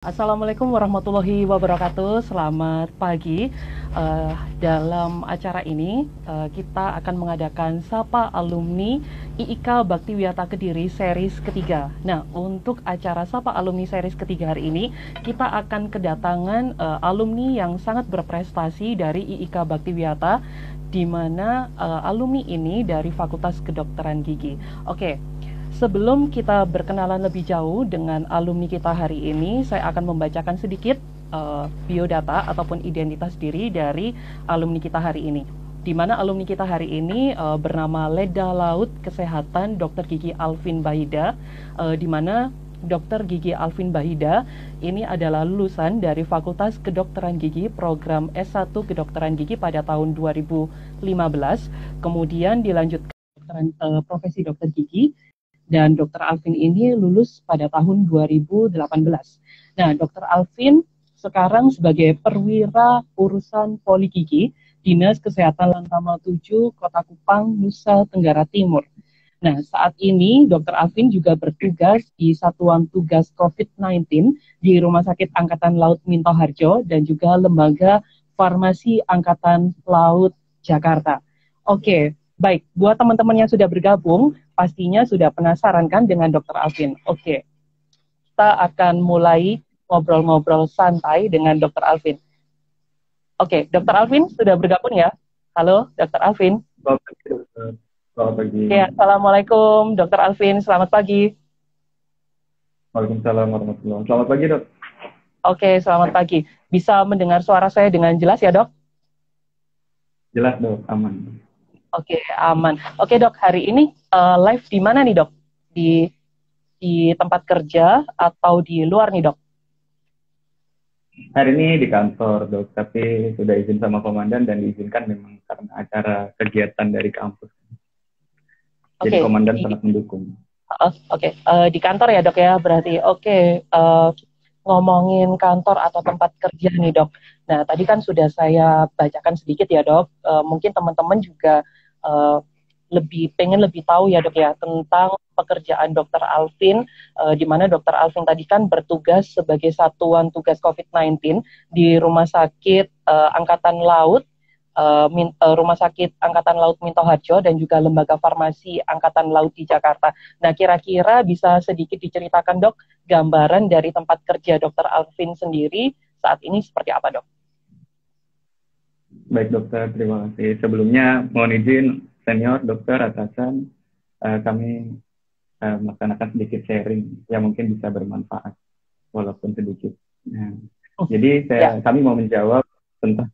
Assalamualaikum warahmatullahi wabarakatuh. Selamat pagi. Dalam acara ini kita akan mengadakan Sapa Alumni IIK Baktiwiyata Kediri series ketiga. Nah, untuk acara Sapa Alumni series ketiga hari ini, kita akan kedatangan alumni yang sangat berprestasi dari IIK Baktiwiyata, di mana alumni ini dari Fakultas Kedokteran Gigi. Oke. Sebelum kita berkenalan lebih jauh dengan alumni kita hari ini, saya akan membacakan sedikit biodata ataupun identitas diri dari alumni kita hari ini. Di mana alumni kita hari ini bernama Leda Laut Kesehatan Dr. Gigi Alvin Bahida, di mana Dr. Gigi Alvin Bahida ini adalah lulusan dari Fakultas Kedokteran Gigi program S1 Kedokteran Gigi pada tahun 2015, kemudian dilanjutkan profesi dokter gigi. Dan Dr. Alvin ini lulus pada tahun 2018. Nah, Dr. Alvin sekarang sebagai perwira urusan poli gigi, Dinas Kesehatan Lantamal 7, Kota Kupang, Nusa Tenggara Timur. Nah, saat ini Dr. Alvin juga bertugas di Satuan Tugas COVID-19 di Rumah Sakit Angkatan Laut Minto Harjo dan juga Lembaga Farmasi Angkatan Laut Jakarta. Oke, baik. Buat teman-teman yang sudah bergabung, pastinya sudah penasaran kan dengan Dr. Alvin. Oke, kita akan mulai ngobrol-ngobrol santai dengan Dr. Alvin. Oke, Dr. Alvin sudah bergabung ya? Halo, Dr. Alvin. Selamat pagi. Ya, Assalamualaikum, Dr. Alvin. Selamat pagi. Waalaikumsalam warahmatullahi wabarakatuh. Selamat pagi, Dok. Oke, selamat pagi. Bisa mendengar suara saya dengan jelas ya, Dok? Jelas, Dok. Aman. Oke, aman. Oke, Dok, hari ini live di mana nih, Dok? Di tempat kerja atau di luar nih, Dok? Hari ini di kantor, Dok, tapi sudah izin sama komandan dan diizinkan memang karena acara kegiatan dari kampus. Jadi Oke, komandan sangat mendukung. Oke. Di kantor ya, Dok ya, berarti. Oke, ngomongin kantor atau tempat kerja nih, Dok. Nah, tadi kan sudah saya bacakan sedikit ya, Dok. Mungkin teman-teman juga pengen lebih tahu ya, Dok ya, tentang pekerjaan Dr. Alvin, di mana Dr. Alvin tadi kan bertugas sebagai Satuan Tugas COVID-19 di Rumah Sakit Angkatan Laut, Rumah Sakit Angkatan Laut Minto Harjo dan juga Lembaga Farmasi Angkatan Laut di Jakarta. Nah, kira-kira bisa sedikit diceritakan, Dok, gambaran dari tempat kerja Dr. Alvin sendiri saat ini seperti apa, Dok? Baik, Dokter. Terima kasih. Sebelumnya, mohon izin, senior, dokter, atasan, kami melaksanakan sedikit sharing yang mungkin bisa bermanfaat, walaupun sedikit. Nah, jadi kami mau menjawab tentang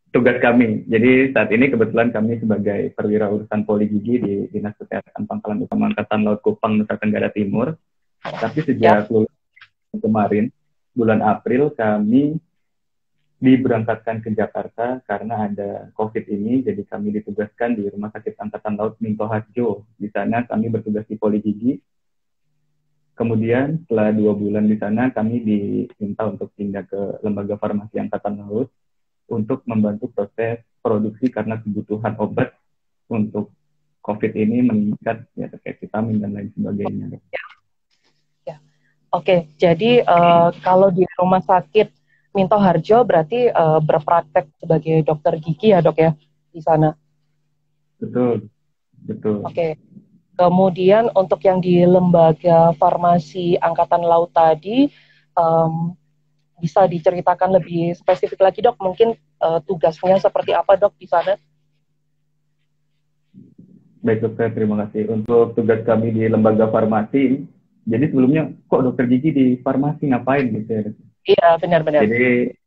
tugas kami. Jadi saat ini kebetulan kami sebagai perwira urusan poli gigi di Dinas Kesehatan Pangkalan Utama Angkatan Laut Kupang, Nusa Tenggara Timur. Tapi sejak lulus kemarin, bulan April, kami diberangkatkan ke Jakarta karena ada COVID ini. Jadi kami ditugaskan di Rumah Sakit Angkatan Laut Minto Harjo. Di sana kami bertugas di poli gigi. Kemudian setelah 2 bulan di sana, kami diminta untuk pindah ke Lembaga Farmasi Angkatan Laut untuk membantu proses produksi karena kebutuhan obat untuk COVID ini meningkat, ya terkait vitamin dan lain sebagainya. Ya. Oke, jadi kalau di Rumah Sakit Minto Harjo berarti berpraktek sebagai dokter gigi ya, Dok ya, di sana? Betul, betul. Oke. Kemudian untuk yang di Lembaga Farmasi Angkatan Laut tadi, bisa diceritakan lebih spesifik lagi, Dok, mungkin tugasnya seperti apa, Dok, di sana? Baik, Dokter, terima kasih. Untuk tugas kami di lembaga farmasi, jadi sebelumnya kok dokter gigi di farmasi ngapain gitu ya? Iya, benar-benar. Jadi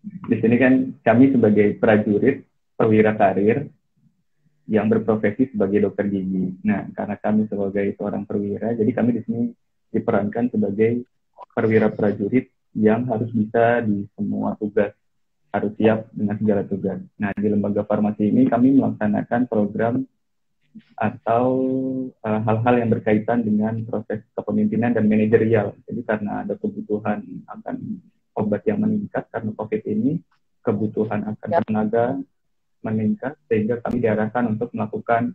di sini kan kami sebagai prajurit, perwira karir yang berprofesi sebagai dokter gigi. Nah, karena kami sebagai seorang perwira, jadi kami di sini diperankan sebagai perwira prajurit yang harus bisa di semua tugas, harus siap dengan segala tugas. Nah, di lembaga farmasi ini kami melaksanakan program atau hal-hal yang berkaitan dengan proses kepemimpinan dan manajerial. Jadi karena ada kebutuhan akan obat yang meningkat karena COVID ini, kebutuhan akan tenaga meningkat, sehingga kami diarahkan untuk melakukan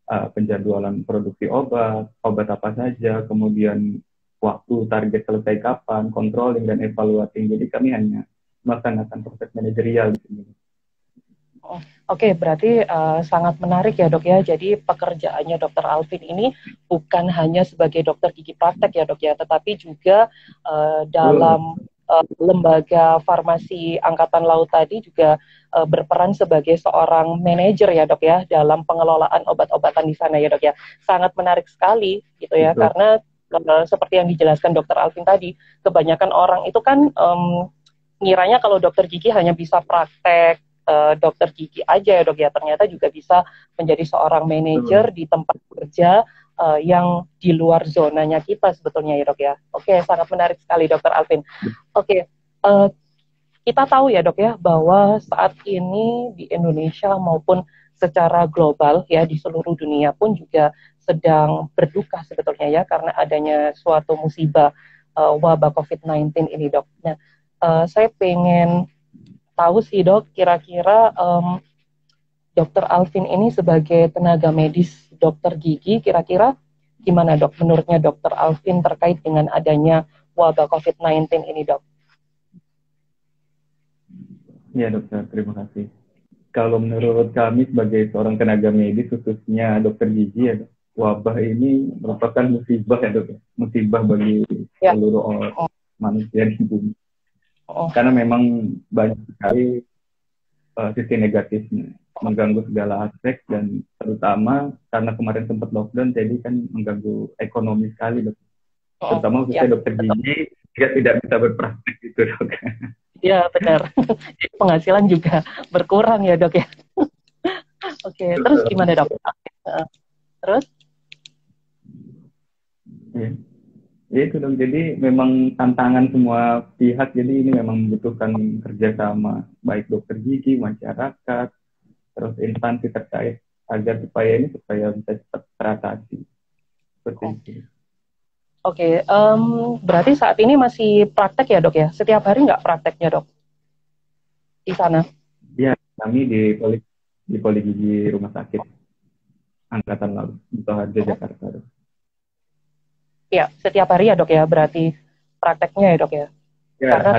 penjadwalan produksi obat apa saja, kemudian waktu target selesai kapan, controlling dan evaluating. Jadi kami hanya melaksanakan proses manajerial di sini. Oke, berarti sangat menarik ya dok ya. Jadi pekerjaannya dokter Alvin ini bukan hanya sebagai dokter gigi praktek ya dok ya, tetapi juga dalam lembaga farmasi Angkatan Laut tadi juga berperan sebagai seorang manajer ya dok ya dalam pengelolaan obat-obatan di sana ya dok ya. Sangat menarik sekali gitu ya. Betul. Karena seperti yang dijelaskan dokter Alvin tadi, kebanyakan orang itu kan ngiranya kalau dokter gigi hanya bisa praktek dokter gigi aja ya dok ya, ternyata juga bisa menjadi seorang manajer di tempat kerja yang di luar zonanya kita sebetulnya ya dok ya. Oke, sangat menarik sekali dokter Alvin. Oke, kita tahu ya dok ya bahwa saat ini di Indonesia maupun secara global ya di seluruh dunia pun juga sedang berduka sebetulnya ya karena adanya suatu musibah wabah COVID-19 ini dok. Nah, saya pengen tahu sih dok, kira-kira dokter Alvin ini sebagai tenaga medis dokter gigi, kira-kira gimana dok menurutnya dokter Alvin terkait dengan adanya wabah COVID-19 ini dok? Ya dokter, terima kasih. Kalau menurut kami sebagai seorang tenaga medis, khususnya dokter gigi ya dok, wabah ini merupakan musibah ya dok, musibah bagi seluruh orang manusia di bumi. Karena memang banyak sekali sisi negatifnya, mengganggu segala aspek dan terutama karena kemarin sempat lockdown, jadi kan mengganggu ekonomi sekali dok. Terutama khususnya dokter gigi, dia tidak bisa berpraktek gitu dok. Iya benar, penghasilan juga berkurang ya dok ya. Oke, terus gimana dok? Terus? Ya itu dong, jadi memang tantangan semua pihak, jadi ini memang membutuhkan kerjasama baik dokter gigi, masyarakat, terus instansi terkait agar supaya bisa cepat teratasi. Seperti itu. Oke, berarti saat ini masih praktek ya dok ya? Setiap hari nggak prakteknya dok? Di sana? Ya, kami di Poli Gigi Rumah Sakit Angkatan Laut, di Toharjo, Jakarta dok. Ya, setiap hari ya dok ya, berarti prakteknya ya dok ya? Ya, karena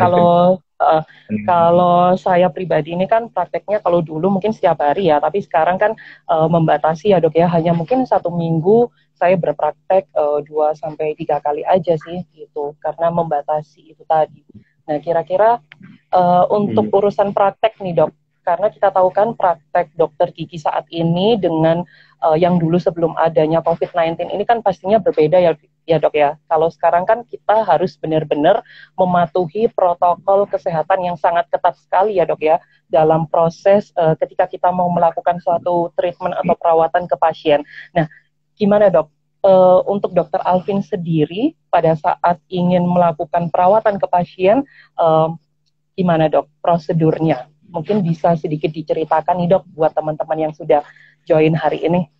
kalau saya pribadi ini kan prakteknya kalau dulu mungkin setiap hari ya, tapi sekarang kan membatasi ya dok ya, hanya mungkin 1 minggu saya berpraktek 2-3 kali aja sih gitu, karena membatasi itu tadi. Nah kira-kira untuk urusan praktek nih dok, karena kita tahu kan praktek dokter gigi saat ini dengan yang dulu sebelum adanya COVID-19 ini kan pastinya berbeda ya dok ya. Kalau sekarang kan kita harus benar-benar mematuhi protokol kesehatan yang sangat ketat sekali ya dok ya dalam proses ketika kita mau melakukan suatu treatment atau perawatan ke pasien. Nah, gimana dok? Untuk dokter Alvin sendiri pada saat ingin melakukan perawatan ke pasien, gimana dok prosedurnya? Mungkin bisa sedikit diceritakan nih dok buat teman-teman yang sudah join hari ini.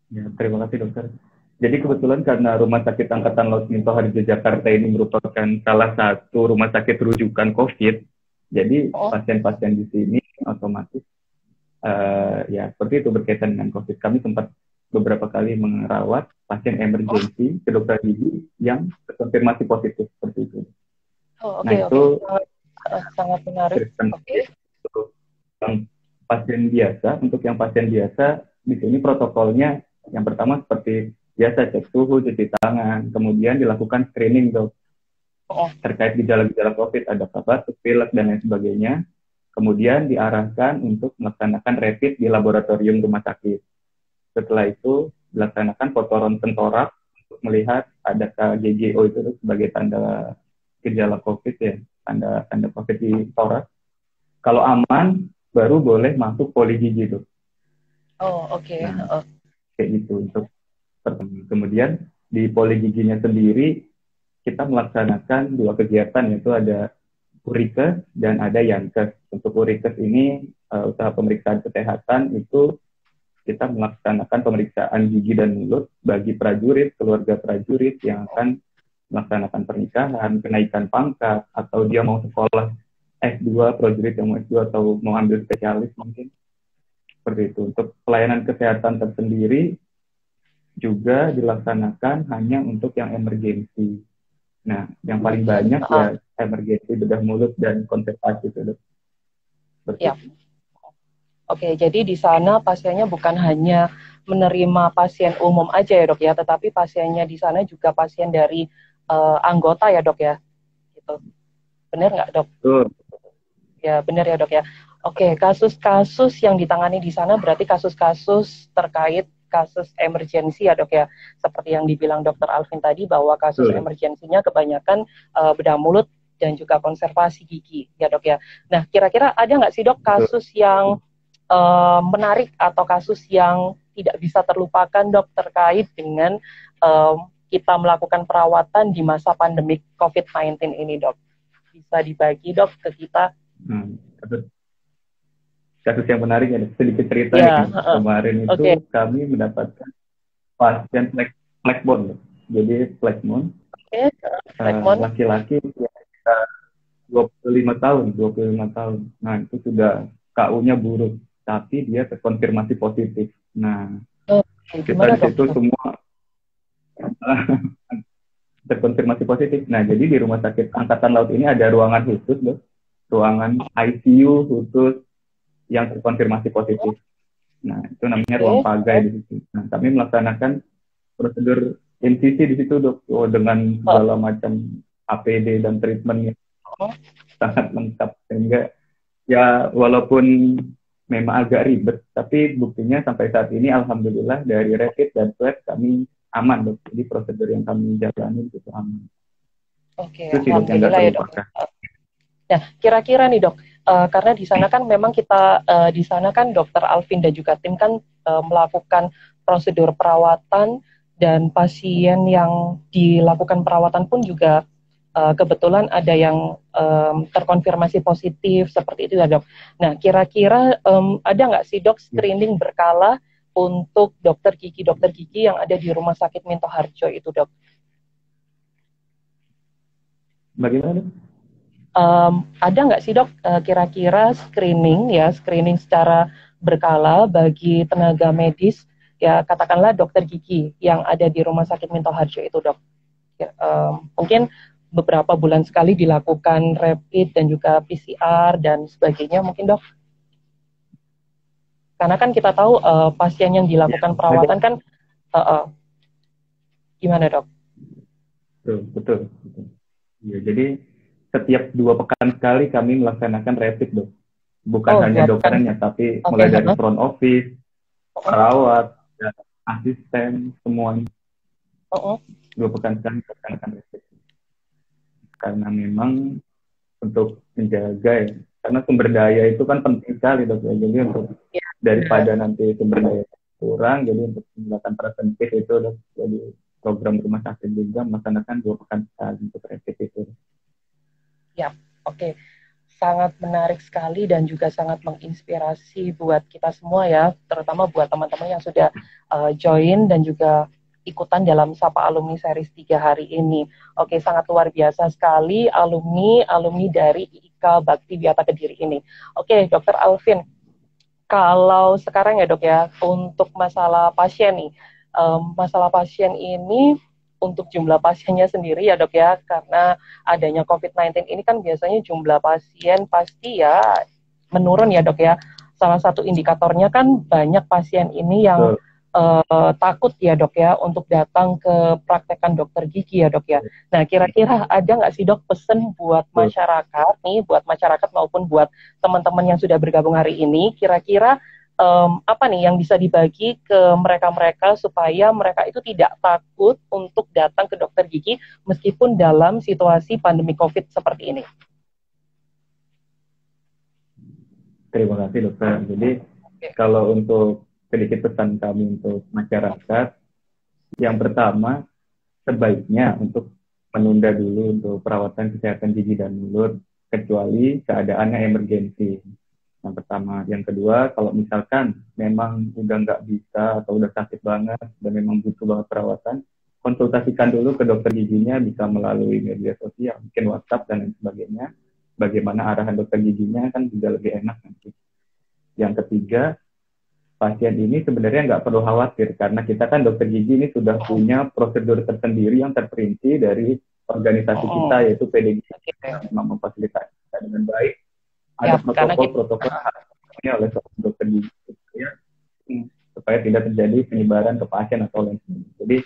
Ya, terima kasih dokter. Jadi kebetulan karena Rumah Sakit Angkatan Laut Minto Harjo Jakarta ini merupakan salah satu rumah sakit rujukan COVID, jadi pasien-pasien di sini otomatis ya seperti itu berkaitan dengan COVID. Kami sempat beberapa kali merawat pasien emergensi ke dokter gigi yang terkonfirmasi positif seperti itu. Itu sangat menarik. Untuk yang pasien biasa di sini protokolnya yang pertama seperti biasa cek suhu, cuci tangan, kemudian dilakukan screening dok terkait gejala-gejala COVID, ada batuk, pilek dan lain sebagainya. Kemudian diarahkan untuk melaksanakan rapid di laboratorium rumah sakit. Setelah itu dilaksanakan foto ronsen toraks untuk melihat adakah GGO itu sebagai tanda gejala COVID ya, tanda COVID di toraks. Kalau aman, baru boleh masuk poli gigi dok. Oke. Kayak gitu untuk kemudian di poli giginya sendiri kita melaksanakan 2 kegiatan, yaitu ada urikes dan ada yankes. Untuk urikes ini usaha pemeriksaan kesehatan itu kita melaksanakan pemeriksaan gigi dan mulut bagi prajurit, keluarga prajurit yang akan melaksanakan pernikahan, kenaikan pangkat, atau dia mau sekolah S2, prajurit yang mau S2 atau mau ambil spesialis mungkin. Seperti itu. Untuk pelayanan kesehatan tersendiri, juga dilaksanakan hanya untuk yang emergensi. Nah, yang paling banyak ya emergensi bedah mulut dan konservasi itu, Dok. Seperti Ya. itu. Oke, jadi di sana pasiennya bukan hanya menerima pasien umum aja ya dok ya, tetapi pasiennya di sana juga pasien dari anggota ya dok ya, gitu. Benar nggak dok? Betul. Ya benar ya dok ya. Oke, kasus-kasus yang ditangani di sana berarti kasus-kasus terkait kasus emergensi ya dok ya, seperti yang dibilang dokter Alvin tadi bahwa kasus Betul. emergensinya kebanyakan bedah mulut dan juga konservasi gigi ya dok ya. Nah, kira-kira ada nggak sih dok Betul. kasus yang menarik atau kasus yang tidak bisa terlupakan dok terkait dengan kita melakukan perawatan di masa pandemi COVID-19 ini dok? Bisa dibagi dok ke kita? Kasus yang menarik ya, sedikit cerita Ya, nih. Kemarin itu oke. kami mendapatkan pasien flekbone. Jadi flekbone, Oke, Blackmon. laki-laki usia sekitar 25 tahun, 25 tahun. Nah, itu sudah KU-nya buruk, tapi dia terkonfirmasi positif. Nah, kita Gimana di dok? situ semua terkonfirmasi positif. Nah, jadi di Rumah Sakit Angkatan Laut ini ada ruangan khusus, Dok. Ruangan ICU khusus yang terkonfirmasi positif. Nah, itu namanya ruang pagai di situ. Nah, kami melaksanakan prosedur incisi di situ, Dok. Dengan segala macam APD dan treatmentnya sangat lengkap. Sehingga ya walaupun memang agak ribet, tapi buktinya sampai saat ini alhamdulillah dari rapid dan swab kami aman, Dok. Jadi prosedur yang kami jalani itu aman. Oke, Itu sih, Dok, yang nggak alhamdulillah ya dok. terlupakan. Nah, kira-kira nih dok, karena di sana kan memang kita di sana kan dokter Alvin dan juga tim kan melakukan prosedur perawatan dan pasien yang dilakukan perawatan pun juga kebetulan ada yang terkonfirmasi positif seperti itu ya dok. Nah, kira-kira ada nggak sih dok screening berkala untuk dokter gigi yang ada di Rumah Sakit Minto Harjo itu dok? Bagaimana? Ada nggak sih dok kira-kira screening secara berkala bagi tenaga medis ya katakanlah dokter gigi yang ada di Rumah Sakit Minto Harjo itu dok? Ya, mungkin beberapa bulan sekali dilakukan rapid dan juga PCR dan sebagainya mungkin dok? Karena kan kita tahu pasien yang dilakukan perawatan kan gimana dok? Betul. Ya, jadi setiap 2 pekan sekali kami melaksanakan rapid, Dok. Bukan hanya dokternya, tapi mulai dari front office, perawat, dan asisten, semuanya. 2 pekan sekali melaksanakan rapid. Karena memang untuk menjaga ya, karena sumber daya itu kan penting sekali, Dok. Ya. Jadi untuk daripada nanti sumber daya kurang, jadi untuk melakukan preventif itu, Dok. Jadi program rumah sakit juga melaksanakan 2 pekan sekali untuk rapid itu. Ya, oke. Sangat menarik sekali dan juga sangat menginspirasi buat kita semua ya, terutama buat teman-teman yang sudah join dan juga ikutan dalam Sapa Alumni Series 3 hari ini. Oke, sangat luar biasa sekali alumni dari IIK Bakti Wiata Kediri ini. Oke, Dokter Alvin, kalau sekarang ya dok ya, untuk masalah pasien nih, masalah pasien ini untuk jumlah pasiennya sendiri ya dok ya, karena adanya COVID-19 ini kan biasanya jumlah pasien pasti ya menurun ya dok ya. Salah satu indikatornya kan banyak pasien ini yang takut ya dok ya untuk datang ke praktekan dokter gigi ya dok ya. Nah kira-kira ada nggak sih dok pesen buat masyarakat nih, buat masyarakat maupun buat teman-teman yang sudah bergabung hari ini, kira-kira apa nih yang bisa dibagi ke mereka-mereka supaya mereka itu tidak takut untuk datang ke dokter gigi meskipun dalam situasi pandemi COVID seperti ini? Terima kasih dokter. Jadi kalau untuk sedikit pesan kami untuk masyarakat, yang pertama sebaiknya untuk menunda dulu untuk perawatan kesehatan gigi dan mulut kecuali keadaannya emergensi. Yang pertama. Yang kedua, kalau misalkan memang udah nggak bisa atau udah sakit banget dan memang butuh banget perawatan, konsultasikan dulu ke dokter giginya, bisa melalui media sosial, mungkin WhatsApp dan lain sebagainya. Bagaimana arahan dokter giginya kan juga lebih enak nanti. Yang ketiga, pasien ini sebenarnya nggak perlu khawatir karena kita kan dokter gigi ini sudah punya prosedur tersendiri yang terperinci dari organisasi kita yaitu PDG yang memang memfasilitasi kita dengan baik. Ada protokol-protokol yang oleh dokter gigi ya, supaya tidak terjadi penyebaran ke pasien atau lain sebagainya. Jadi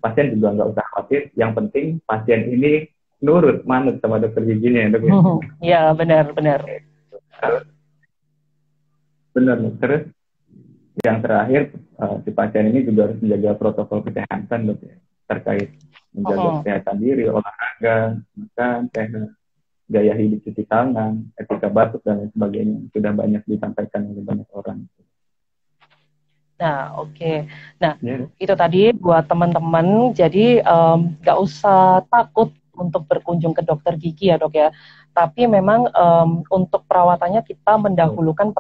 pasien juga nggak usah khawatir. Yang penting pasien ini nurut, manut sama dokter giginya. Ya benar-benar. Benar. Terus yang terakhir si pasien ini juga harus menjaga protokol kesehatan dok ya, terkait menjaga kesehatan diri, olahraga, makan, sehat, gaya hidup, cuci tangan, etika batuk dan lain sebagainya. Sudah banyak disampaikan oleh banyak orang. Nah, oke. Nah, itu tadi buat teman-teman. Jadi nggak usah takut untuk berkunjung ke dokter gigi ya dok ya. Tapi memang untuk perawatannya kita mendahulukan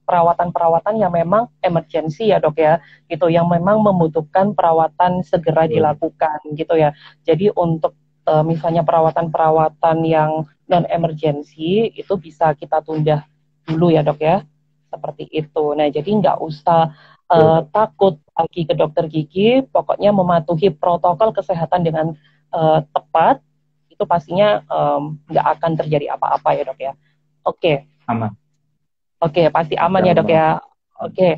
perawatan-perawatan yang memang emergensi ya dok ya. Gitu, yang memang membutuhkan perawatan segera dilakukan gitu ya. Jadi untuk misalnya perawatan-perawatan yang non-emergensi itu bisa kita tunda dulu ya dok ya. Seperti itu. Nah, jadi nggak usah takut lagi ke dokter gigi, pokoknya mematuhi protokol kesehatan dengan tepat, itu pastinya nggak akan terjadi apa-apa ya dok ya. Oke. Aman. Oke, pasti aman ya dok ya. Oke.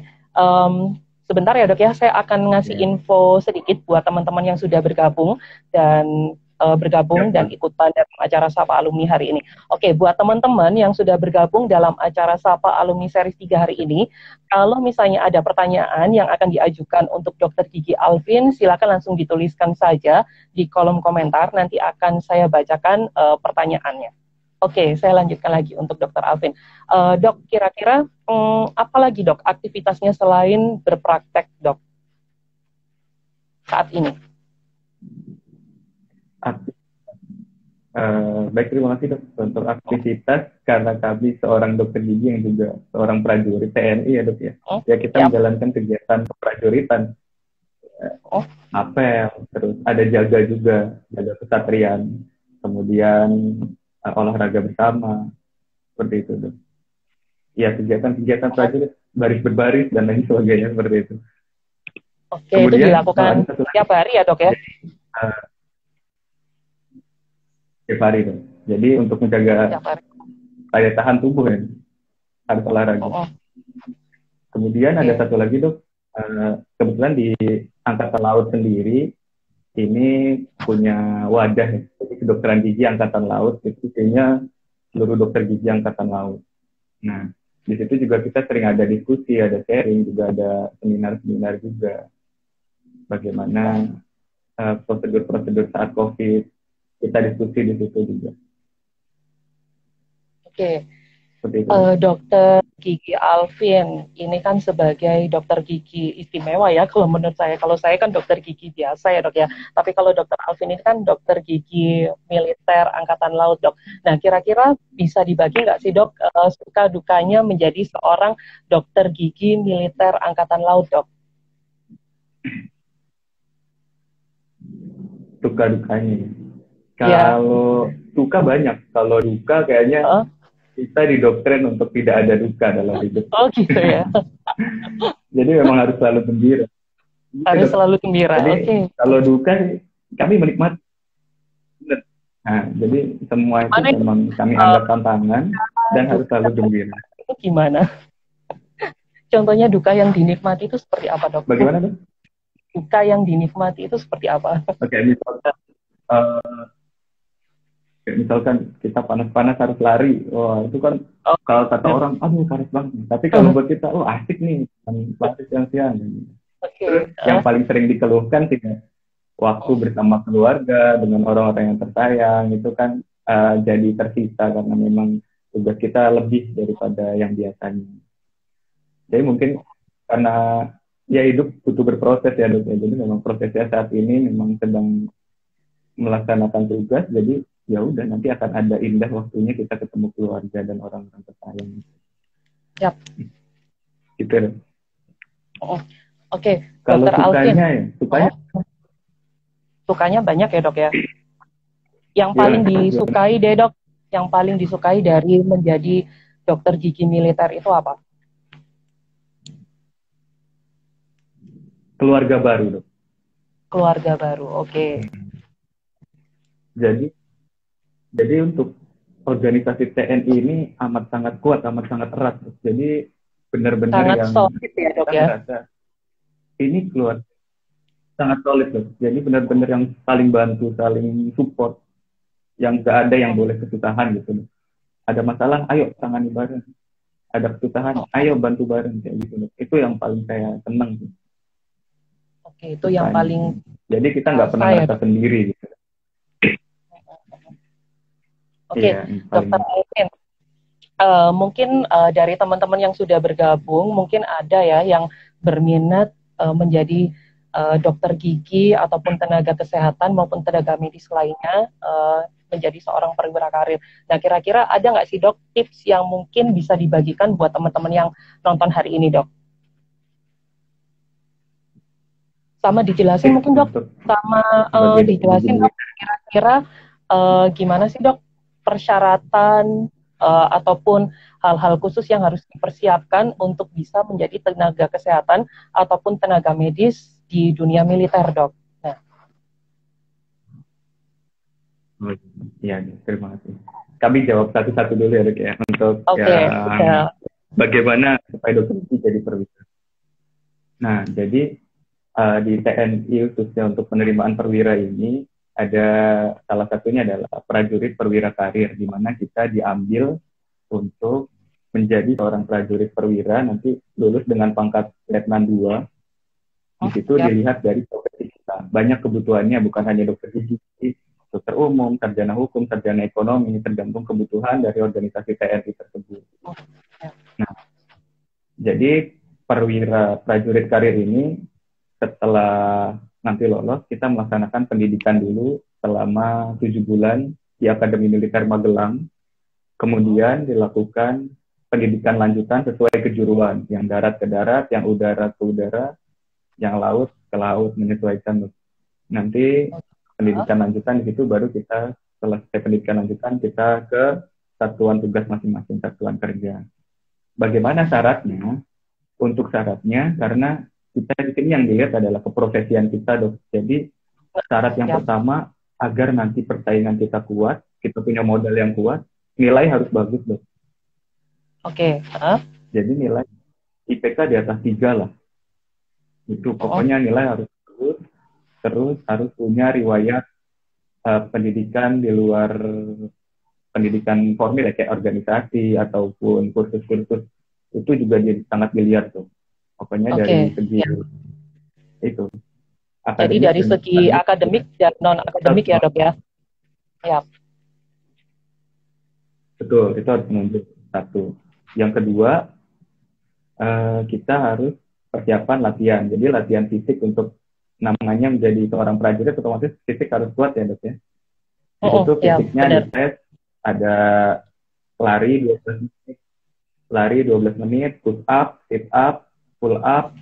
Sebentar ya dok ya, saya akan ngasih info sedikit buat teman-teman yang sudah bergabung dan dan ikutan dalam acara Sapa Alumni hari ini. Oke, buat teman-teman yang sudah bergabung dalam acara Sapa Alumni Series 3 hari ini, kalau misalnya ada pertanyaan yang akan diajukan untuk Dr. Gigi Alvin, silakan langsung dituliskan saja di kolom komentar, nanti akan saya bacakan pertanyaannya. Oke, saya lanjutkan lagi untuk Dr. Alvin. Dok, kira-kira apa lagi dok aktivitasnya selain berpraktek dok saat ini? Baik, terima kasih dok untuk aktivitas, karena kami seorang dokter gigi yang juga seorang prajurit TNI ya dok ya. Ya kita menjalankan kegiatan keprajuritan, apel, terus ada jaga juga, jaga kesatrian, kemudian olahraga bersama, seperti itu dok. Ya kegiatan-kegiatan prajurit, baris berbaris dan lain sebagainya seperti itu. Oke, kemudian, itu dilakukan setiap hari ya dok ya? Setiap hari dong. Jadi untuk menjaga daya tahan tubuh ya, harus olahraga. Kemudian ada satu lagi dok, kebetulan di Angkatan Laut sendiri ini punya wadah ya. Jadi kedokteran gigi Angkatan Laut itu isinya seluruh dokter gigi Angkatan Laut. Nah di situ juga kita sering ada diskusi, ada sharing, juga ada seminar-seminar juga bagaimana prosedur-prosedur saat COVID. Kita diskusi di situ juga. Oke. Dokter Gigi Alvin, ini kan sebagai dokter gigi istimewa ya, kalau menurut saya. Kalau saya kan dokter gigi biasa ya dok ya. Tapi kalau dokter Alvin ini kan dokter gigi militer Angkatan Laut dok. Nah kira-kira bisa dibagi nggak sih dok suka dukanya menjadi seorang dokter gigi militer Angkatan Laut dok? Suka dukanya. Kalau suka banyak, kalau duka kayaknya kita didoktrin untuk tidak ada duka dalam hidup. Oh gitu ya. Jadi memang harus selalu gembira. Harus selalu gembira. Jadi kalau duka kami menikmati. Nah, jadi semua itu memang kami anggap tantangan dan harus selalu gembira. Itu gimana? Contohnya duka yang dinikmati itu seperti apa dok? Bagaimana dok? Duka yang dinikmati itu seperti apa? Oke, misalkan kita panas-panas harus lari, wah itu kan kalau kata orang, aduh panas banget. Tapi kalau buat kita, oh asik nih, lari siang-siang. Terus yang paling sering dikeluhkan sih, waktu bersama keluarga dengan orang-orang yang tersayang itu kan jadi tersisa karena memang tugas kita lebih daripada yang biasanya. Jadi mungkin karena ya hidup butuh berproses ya dok. Jadi memang prosesnya saat ini memang sedang melaksanakan tugas, jadi ya udah nanti akan ada indah waktunya kita ketemu keluarga dan orang-orang tersayang. Yap. Gitu. Oke. Kalau sukanya ya, sukanya banyak ya dok ya. Yang paling disukai deh dok, yang paling disukai dari menjadi dokter gigi militer itu apa? keluarga baru, dok. Keluarga baru, oke. Jadi jadi untuk organisasi TNI ini amat sangat kuat, amat sangat erat, dok. Jadi benar-benar Sangat yang solid ya dok kita ya. ngerasa ini keluar sangat solid, dok. Jadi benar-benar yang saling bantu, saling support, yang gak ada yang boleh kesusahan gitu, dok. Ada masalah, ayo tangani bareng. Ada kesusahan, ayo bantu bareng kayak gitu, dok. Itu yang paling saya senang, dok. Oke, itu yang paling Jadi kita nggak pernah saya ngerasa dok. sendiri gitu. Oke, Iya, yang paling. dokter Alvin, mungkin dari teman-teman yang sudah bergabung, mungkin ada ya yang berminat menjadi dokter gigi ataupun tenaga kesehatan maupun tenaga medis lainnya menjadi seorang perwira karir. Nah, kira-kira ada nggak sih dok tips yang mungkin bisa dibagikan buat teman-teman yang nonton hari ini dok? Sama dijelasin Tips mungkin dok, untuk sama sebagai dokter dijelasin gigi. dok kira-kira gimana sih dok persyaratan ataupun hal-hal khusus yang harus dipersiapkan untuk bisa menjadi tenaga kesehatan ataupun tenaga medis di dunia militer dok. Nah, Iya, terima kasih. Kami jawab satu-satu dulu ya, dok ya. Untuk oke, yang bagaimana supaya dokter gigi jadi perwira. Nah, jadi di TNI khususnya untuk penerimaan perwira ini ada salah satunya adalah prajurit perwira karir, di mana kita diambil untuk menjadi seorang prajurit perwira, nanti lulus dengan pangkat letnan 2. Di situ siap. dilihat dari profesi kita. Banyak kebutuhannya, bukan hanya dokter gigi, dokter umum, sarjana hukum, sarjana ekonomi, tergantung kebutuhan dari organisasi TNI tersebut. Nah, jadi perwira prajurit karir ini setelah nanti lolos, kita melaksanakan pendidikan dulu selama 7 bulan di Akademi Militer Magelang. Kemudian dilakukan pendidikan lanjutan sesuai kejuruan, yang darat ke darat, yang udara ke udara, yang laut ke laut, menyesuaikan. Nanti pendidikan lanjutan di situ baru kita selesai pendidikan lanjutan kita ke satuan tugas masing-masing, satuan kerja. Bagaimana syaratnya? Untuk syaratnya, karena kita di sini yang dilihat adalah keprofesian kita, dok. Jadi syarat yang pertama agar nanti persaingan kita kuat, kita punya modal yang kuat, nilai harus bagus, dok. Oke. Jadi nilai IPK di atas 3 lah. Itu pokoknya nilai harus bagus, terus harus punya riwayat pendidikan di luar pendidikan formil ya, kayak organisasi ataupun kursus-kursus, itu juga sangat dilihat tuh. Pokoknya dari segi itu. Jadi dari segi akademik dan non akademik ya dok ya. Ya. Betul, itu harus menunjuk satu. Yang kedua, kita harus persiapan latihan. Jadi latihan fisik untuk namanya menjadi seorang prajurit, otomatis fisik harus kuat ya dok ya. Itu fisiknya di tes ada lari 12 menit, lari 12 menit, push up, sit up, pull up,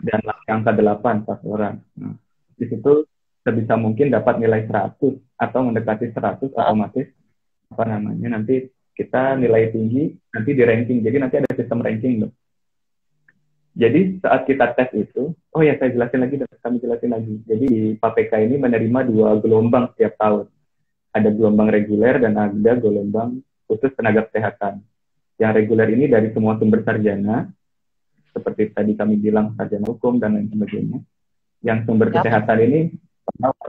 dan angka 8 pas orang. Nah, di situ sebisa mungkin dapat nilai 100 atau mendekati 100, otomatis apa namanya nanti kita nilai tinggi, nanti di ranking. Jadi nanti ada sistem ranking, dok. Jadi saat kita tes itu, oh ya saya jelasin lagi, kami jelasin lagi. Jadi di PAPK ini menerima 2 gelombang setiap tahun. Ada gelombang reguler dan ada gelombang khusus tenaga kesehatan. Yang reguler ini dari semua sumber sarjana, seperti tadi kami bilang sarjana hukum dan lain sebagainya. Yang sumber kesehatan ini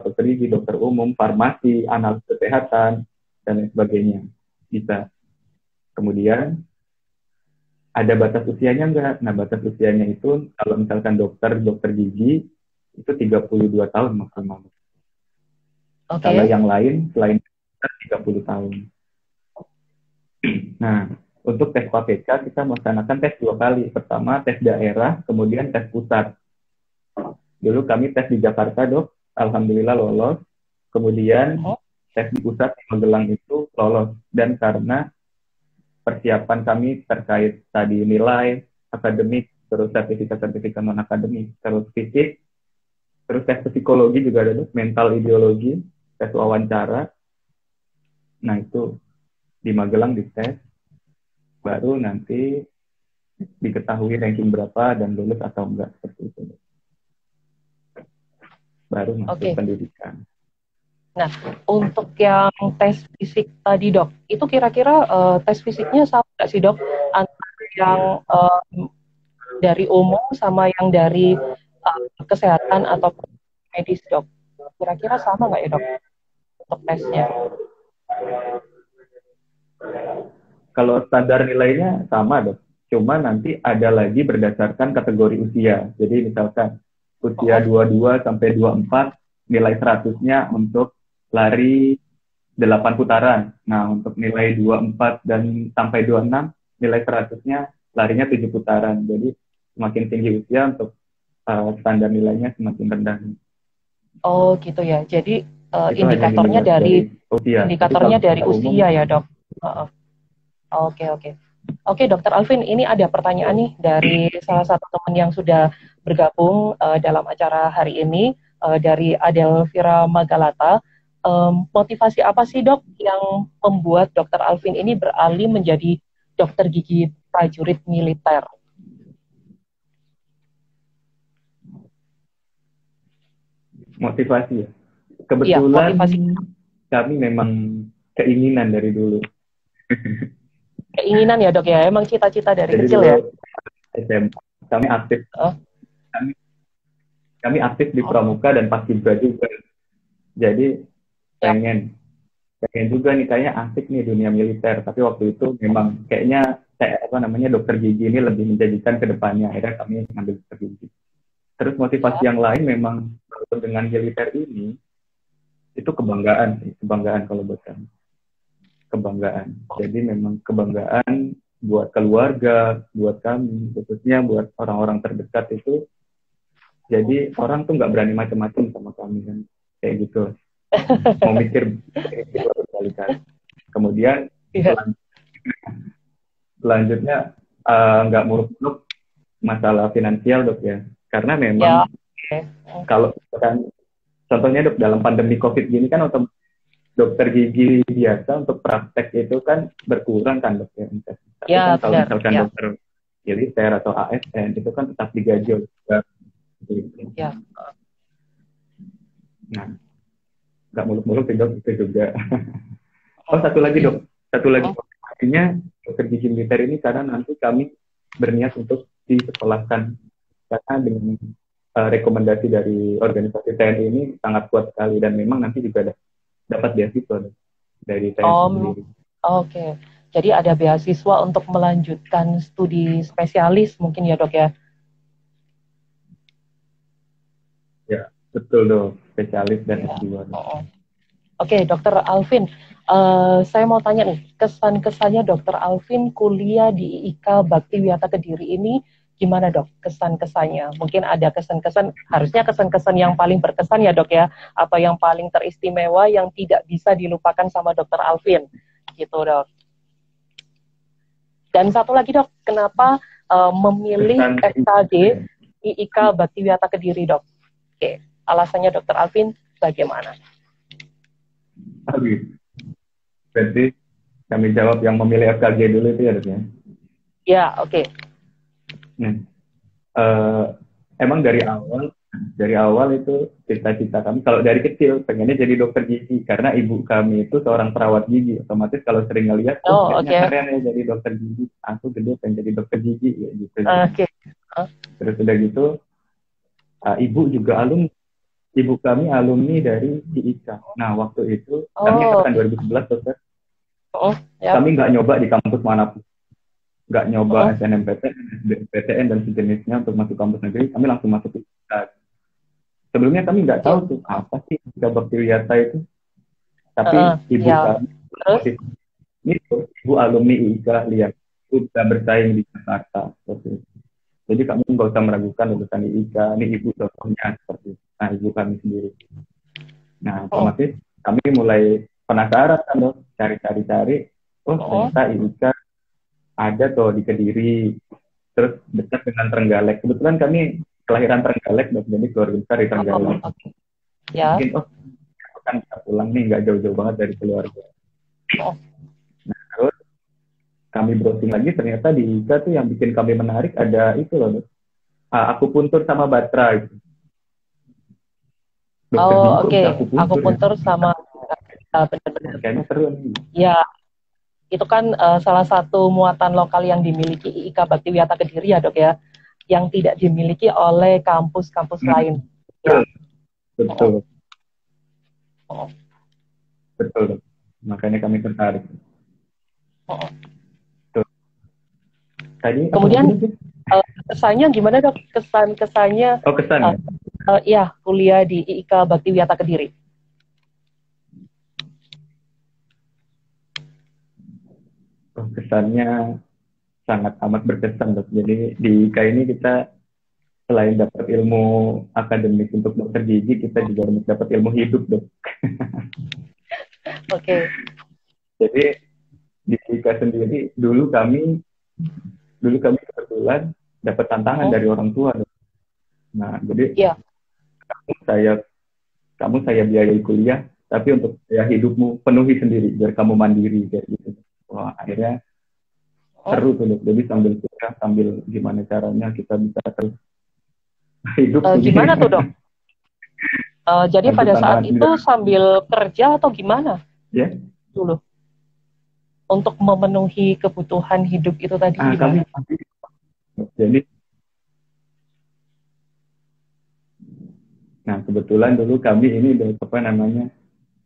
dokter gigi, dokter umum, farmasi, analis kesehatan, dan lain sebagainya. Bisa. Kemudian ada batas usianya enggak? Nah, batas usianya itu kalau misalkan dokter gigi itu 32 tahun maksimal. Kalau yang lain selain 30 tahun. Nah, untuk tes KPK kita melaksanakan tes 2 kali. Pertama tes daerah, kemudian tes pusat. Dulu kami tes di Jakarta, dok. Alhamdulillah lolos. Kemudian tes di pusat di Magelang itu lolos. Dan karena persiapan kami terkait tadi nilai, akademik, terus sertifikat non-akademik, terus fisik, terus tes psikologi juga ada, dok. Mental ideologi, tes wawancara. Nah, itu di Magelang dites, baru nanti diketahui ranking berapa dan lulus atau enggak, seperti itu. baru masuk Oke. pendidikan. Nah, untuk yang tes fisik tadi dok, itu kira-kira tes fisiknya sama nggak sih dok? Antara yang dari umum sama yang dari kesehatan atau medis dok? Kira-kira sama nggak ya dok untuk tesnya? Kalau standar nilainya sama dok, cuma nanti ada lagi berdasarkan kategori usia. Jadi misalkan usia 22 sampai 24 nilai 100-nya untuk lari 8 putaran. Nah, untuk nilai 24 dan sampai 26 nilai 100-nya larinya 7 putaran. Jadi semakin tinggi usia untuk standar nilainya semakin rendah. Oh gitu ya. Jadi Itu hanya indikatornya dilihat dari dari usia. Tapi kalau indikatornya dari umum, usia ya dok. Oke oke. Oke Dokter Alvin, ini ada pertanyaan nih dari salah satu teman yang sudah bergabung dalam acara hari ini dari Adelvira Magalata. Motivasi apa sih dok yang membuat Dokter Alvin ini beralih menjadi dokter gigi prajurit militer? motivasi ya. Iya, Kebetulan motivasi kami memang keinginan dari dulu. keinginan ya dok ya, emang cita-cita dari Jadi kecil dulu ya. SMA kami aktif, Oh, kami, kami aktif di oh, Pramuka dan Paskibra juga. Jadi ya. pengen pengen juga nih kayaknya asik nih dunia militer. Tapi waktu itu memang kayaknya dokter gigi ini lebih menjanjikan ke depannya. Akhirnya kami ngambil dokter gigi. Terus motivasi Ya. yang lain memang dengan militer ini itu kebanggaan sih, kebanggaan kalau buat kami. Kebanggaan. Jadi memang kebanggaan buat keluarga, buat kami, khususnya buat orang-orang terdekat itu. Jadi orang tuh nggak berani macam-macam sama kami kan, kayak gitu. Mau mikir berkali-kali. Kemudian Iya. selanjutnya nggak muluk-muluk masalah finansial dok ya, karena Ya. memang Oke. kalau kan contohnya dok dalam pandemi COVID gini kan untuk dokter gigi biasa untuk praktek itu kan berkurang kan dok ya. Tapi Ya, kan kalau benar. misalkan Ya. dokter militer atau ASN itu kan tetap digaji juga. Ya. Nah, nggak muluk-muluk sih dok itu juga. Oh satu lagi dok, satu lagi motivasinya dokter gigi militer ini karena nanti kami berniat untuk disekolahkan karena dengan rekomendasi dari organisasi TNI ini sangat kuat sekali dan memang nanti juga dapat beasiswa dok, dari TNI sendiri. Oke. Jadi ada beasiswa untuk melanjutkan studi spesialis mungkin ya dok ya? Ya betul dok, spesialis dan Ya. S2. Oke, Dokter Alvin, saya mau tanya nih, kesan-kesannya Dokter Alvin kuliah di IIK Bakti Wiyata Kediri ini gimana dok? Kesan-kesannya? Mungkin ada kesan-kesan, harusnya kesan-kesan yang paling berkesan ya dok ya, atau yang paling teristimewa yang tidak bisa dilupakan sama Dokter Alvin, gitu dok. Dan satu lagi dok, kenapa memilih FKG IIK Bakti Wiyata Kediri dok? Oke, alasannya Dokter Alvin bagaimana? Berarti kami jawab yang memilih FKG dulu itu ya dok ya? Ya, oke. Nah, emang dari awal itu cita-cita kami kalau dari kecil pengennya jadi dokter gigi karena ibu kami itu seorang perawat gigi, otomatis kalau sering ngelihat kayaknya keren ya jadi dokter gigi, aku gede pengen jadi dokter gigi ya gitu. Terus udah gitu ibu juga ibu kami alumni dari IIK. Nah waktu itu kami angkatan 2011 dokter, kami nggak nyoba di kampus manapun, nggak nyoba SNMPTN, SBMPTN dan sejenisnya untuk masuk kampus negeri, kami langsung masuk IIK. Sebelumnya kami nggak tahu tuh apa sih IIK Bakti Wiyata itu, tapi ibu kami ini ibu alumni IIK lihat itu bisa bersaing di Jakarta seperti itu. Jadi kami nggak usah meragukan lulusan IIK, ini ibu contohnya seperti itu. Nah ibu kami sendiri. Nah otomatis kami mulai penasaran kan dok, cari-cari, ternyata IIK ada tuh di Kediri, terus dekat dengan Trenggalek. Kebetulan kami kelahiran Trenggalek, jadi keluarga besar di Trenggalek. Mungkin kan bisa pulang nih, nggak jauh-jauh banget dari keluarga. Nah terus kami browsing lagi, ternyata di IIK tuh yang bikin kami menarik ada itu loh dok, akupuntur sama batra gitu. Dokter Oh, gigi kok oke. bisa aku puntur ya? Akupuntur sama benar-benar. Kayaknya seru nih. Ya, itu kan salah satu muatan lokal yang dimiliki IIK Baktiwiyata Kediri ya, Dok ya, yang tidak dimiliki oleh kampus-kampus Hmm, lain. betul, Ya. Oh, betul, oh, betul. Makanya kami tertarik. oh. Tuh. Tadi apa lagi Kemudian dok? kesannya gimana, Dok? Kesannya Oh kesan uh, ya. ya kuliah di IIK Baktiwiyata Kediri. Oh, kesannya sangat amat berkesan dok. Jadi di IK ini kita selain dapat ilmu akademik untuk dokter gigi, kita juga dapat ilmu hidup dok. Oke. Jadi di IK sendiri dulu kami kebetulan dapat tantangan Oh, dari orang tua dok. Nah jadi ya. saya saya biayai kuliah, tapi untuk ya hidupmu penuhi sendiri biar kamu mandiri kayak gitu. Wah akhirnya Oh, seru tuh dok. Jadi sambil kuliah sambil gimana caranya kita bisa terus hidup ini. gimana tuh, Dok? Jadi Nah, itu pada saat tantangan itu sendiri sambil kerja atau gimana ya. dulu untuk memenuhi kebutuhan hidup itu tadi Ah gimana? kami jadi nah kebetulan dulu kami ini dok, apa namanya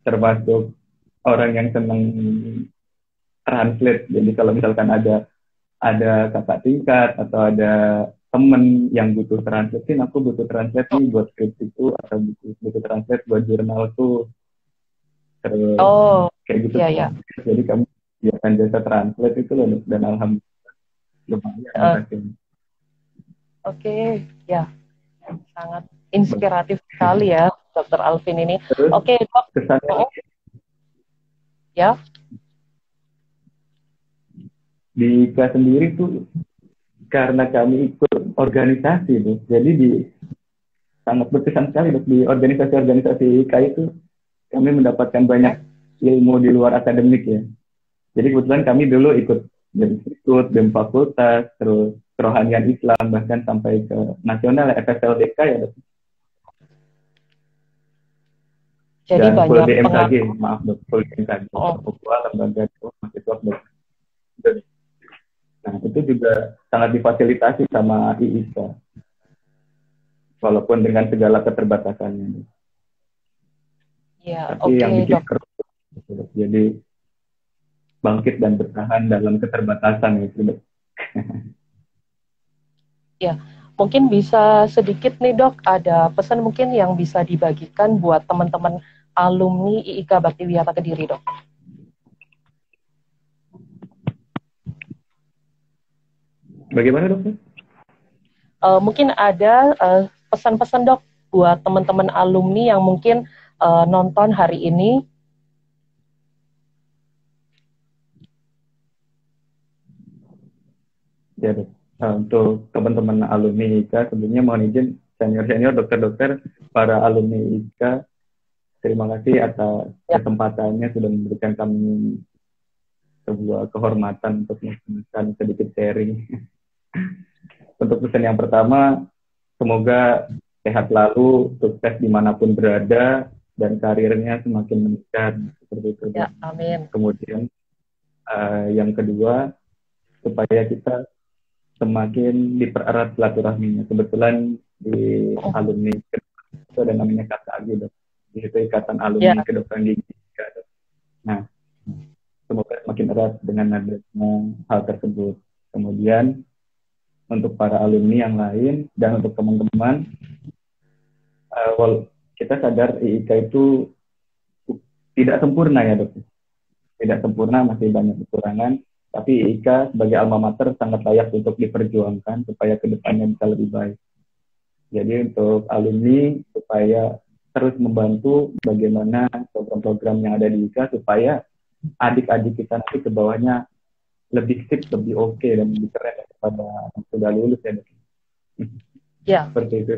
termasuk orang yang senang translate. Jadi kalau misalkan ada kakak tingkat atau ada temen yang butuh translate, aku butuh translate nih buat skripsiku atau butuh translate buat jurnal tuh, terus Oh, kayak gitu. iya ya. Jadi kami biarkan jasa translate itu loh dan alhamdulillah lumayan Eh, hasilnya. Oke, ya, sangat inspiratif sekali ya, Dokter Alvin ini. Terus Oke, Dok. kesannya Oh, ya, di IKA sendiri tuh karena kami ikut organisasi tuh, jadi sangat berkesan sekali dok. Di organisasi-organisasi IKA itu kami mendapatkan banyak oke. ilmu di luar akademik ya. Jadi kebetulan kami dulu ikut BEM fakultas, terus kerohanian Islam, bahkan sampai ke nasional FSLDK ya, dok. Jadi Dan full banyak BMKG, pengalaman. maaf dok, full BMKG, Oh, Papua Lembaga Mahasiswa Dok. Nah itu juga sangat difasilitasi sama IISA, walaupun dengan segala keterbatasannya. ya, Tapi oke, yang bikin Dok. keruh, jadi bangkit dan bertahan dalam keterbatasan itu dok. Ya, mungkin bisa sedikit nih, Dok, ada pesan mungkin yang bisa dibagikan buat teman-teman alumni IIK Baktiwiyata Kediri, Dok. Bagaimana dok? Mungkin ada pesan-pesan, Dok, buat teman-teman alumni yang mungkin nonton hari ini. Ya dok. Untuk teman-teman alumni IKA, sebelumnya mohon izin senior-senior dokter-dokter, para alumni IKA, terima kasih atas Ya, kesempatannya sudah memberikan kami sebuah kehormatan untuk memberikan sedikit sharing. Untuk pesan yang pertama, semoga sehat lalu, sukses dimanapun berada, dan karirnya semakin meningkat seperti itu. ya, amin. Kemudian yang kedua, supaya kita semakin dipererat silaturahminya. Kebetulan di Oh, alumni itu ada namanya KKG dok. Di situ Ikatan ya, Alumni Kedokteran Gigi. Nah, semoga semakin erat dengan adanya hal tersebut. Kemudian untuk para alumni yang lain dan untuk teman-teman, kita sadar IIK itu tidak sempurna ya dok. Tidak sempurna, masih banyak kekurangan. Tapi IIK sebagai alma mater sangat layak untuk diperjuangkan supaya kedepannya bisa lebih baik. Jadi untuk alumni supaya terus membantu bagaimana program-program yang ada di IIK supaya adik-adik kita nanti ke bawahnya lebih sip, lebih oke, dan lebih keren daripada yang sudah lulus ya dok. ya. Seperti itu.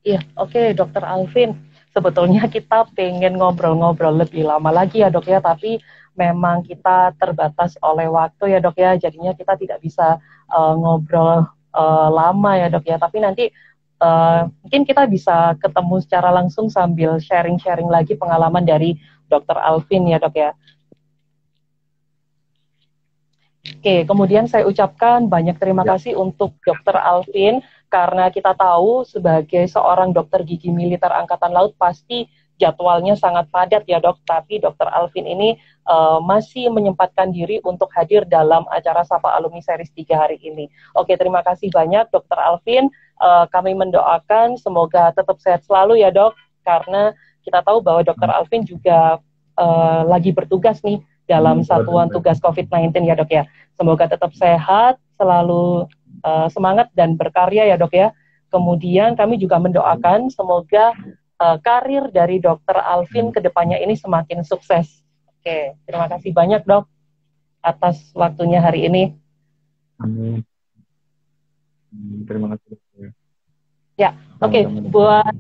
Iya, oke, Dokter Alvin. Sebetulnya kita pengen ngobrol-ngobrol lebih lama lagi ya, Dok ya, tapi memang kita terbatas oleh waktu ya, Dok ya. Jadinya kita tidak bisa ngobrol lama ya, Dok ya. Tapi nanti mungkin kita bisa ketemu secara langsung sambil sharing-sharing lagi pengalaman dari Dr. Alvin ya dok ya. Oke, kemudian saya ucapkan banyak terima kasih untuk Dr. Alvin karena kita tahu sebagai seorang dokter gigi militer Angkatan Laut pasti jadwalnya sangat padat ya dok, tapi Dr. Alvin ini masih menyempatkan diri untuk hadir dalam acara Sapa Alumni Series 3 hari ini. Oke, terima kasih banyak Dr. Alvin. Kami mendoakan semoga tetap sehat selalu ya dok, karena kita tahu bahwa Dr. Alvin juga lagi bertugas nih dalam satuan tugas COVID-19 ya dok ya. Semoga tetap sehat, selalu semangat dan berkarya ya dok ya. Kemudian kami juga mendoakan semoga karir dari Dr. Alvin kedepannya ini semakin sukses. Oke, terima kasih banyak dok atas waktunya hari ini. Amin. Terima kasih. Ya, oke. Buat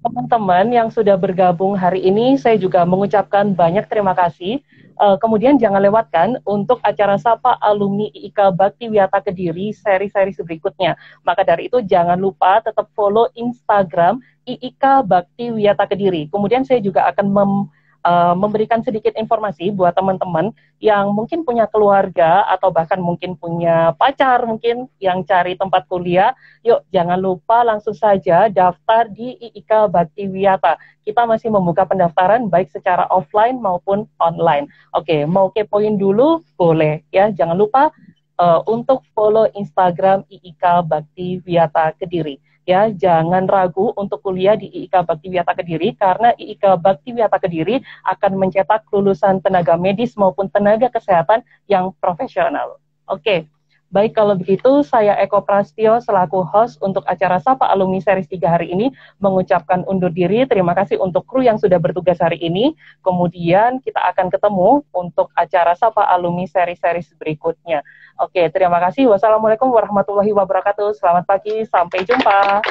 teman-teman yang sudah bergabung hari ini, saya juga mengucapkan banyak terima kasih. Kemudian jangan lewatkan untuk acara Sapa Alumni IIK Bakti Wiyata Kediri seri-seri berikutnya. Maka dari itu jangan lupa tetap follow Instagram IIK Bakti Wiyata Kediri. Kemudian saya juga akan memberikan sedikit informasi buat teman-teman yang mungkin punya keluarga atau bahkan mungkin punya pacar mungkin yang cari tempat kuliah. Yuk jangan lupa langsung saja daftar di IIK Bakti Wiyata. Kita masih membuka pendaftaran baik secara offline maupun online. Oke, mau kepoin dulu boleh ya. Jangan lupa untuk follow Instagram IIK Bakti Wiyata Kediri. Ya, jangan ragu untuk kuliah di IIK Bakti Wiyata Kediri karena IIK Bakti Wiyata Kediri akan mencetak lulusan tenaga medis maupun tenaga kesehatan yang profesional. Oke. Baik, kalau begitu saya Eko Prastio selaku host untuk acara Sapa Alumni Series 3 hari ini mengucapkan undur diri. Terima kasih untuk kru yang sudah bertugas hari ini. Kemudian kita akan ketemu untuk acara Sapa Alumni Series berikutnya. Oke, terima kasih. Wassalamualaikum warahmatullahi wabarakatuh. Selamat pagi, sampai jumpa.